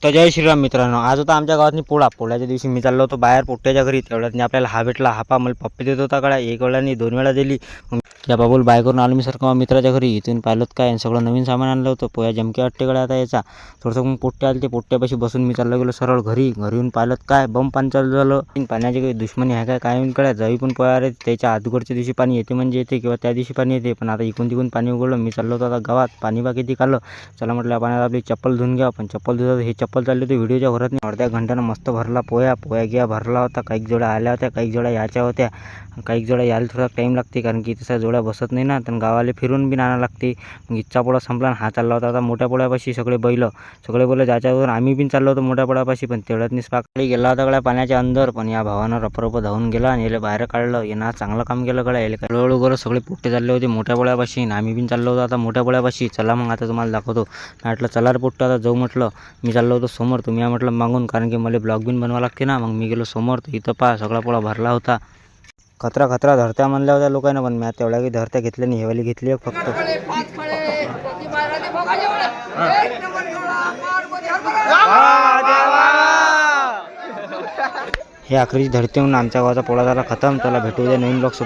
तर जय श्रीराम मित्रांनो, आज होता आमच्या गावातनी पोळ्याच्या दिवशी मी चाललो होतो बाहेर पोट्ट्याच्या घरी. तेवढ्यात आपल्याला हा भेटला. हापा मला पप्पी देत होता कडा, एक वेळा नाही 2 वेळा दिली. या बाबूल बाय करून आलो मी सरका मित्राच्या घरी. इथून पाहिलं काय आणि सगळं नवीन सामान आणलं होतं. पोया जमके अट्टेकडे आता याचा थोडंसं मग पोट्टे आले. ते पोट्ट्यापाशी बसून मी चाललो गेलो सरळ घरी. घरी येऊन पाहिलं काय बम पाणी चालू झालं. पाण्याची काही दुश्मनी आहे काय येऊन कळ्या जवी पण पोया रे. त्याच्या अगोदरच्या दिवशी पाणी येते म्हणजे येते किंवा त्या दिवशी पाणी येते, पण आता इकून तिकून पाणी उघडलं. मी चाललो होतो आता गावात. पाणी बा किती काढलं. चला म्हटलं पाण्यात आपली चप्पल धुवून घ्या. पण चप्पल धुतात हे चप्पल चालली होती व्हिडिओच्या भरत नाही. अर्ध्या घंट्यानं मस्त भरला पोया घ्या भरला होता. काही जोड्या आल्या होत्या, काही जोड्या याच्या होत्या, काही जोड्या यायला थोडा टाईम लागते कारण की तसा जोड्या बसत नाही ना. तर गावाला फिरून बी आणायला लागते. मग इच्छा पोळा संपला आणि हा चालला होता आता मोठ्या पोळ्यापाशी. सगळे बैल ज्याच्यावर आम्ही बी चाललो होतो मोठ्या पोळ्यापाशी. पण तेवढ्यात निस्पाकली गेला होता गड्या पाण्याच्या अंदर. पण या भावानं रपरप धावून गेला आणि याला बाहेर काढलं. यानं चांगलं काम केलं गड्या. याला हळूहळू करून सगळे पोट्टे चालले होते मोठ्या पोळ्यापाशी. आम्ही बी चाललो होतो आता मोठ्या पोळ्यापाशी. चला मग आता तुम्हाला दाखवतो. म्हटलं चला रे पोट्ट आता जाऊ म्हटलं. मी चाललो होतो समोर, तुम्ही या म्हटलं मागून, कारण की मला ब्लॉग बिन बनवा लागते ना. मग मी गेलो समोर. तर इथं पहा सगळा पोळा भरला होता. खतरा धरत्या म्हणल्या होत्या लोकांना, पण मी तेवढ्या काही धरत्या घेतल्या नाही. हेवाली घेतली आहे फक्त. हे आखरीची धरते म्हणून आमच्या गावाचा पोळा झाला खतम. त्याला भेटू द्या नवीन ब्लॉग.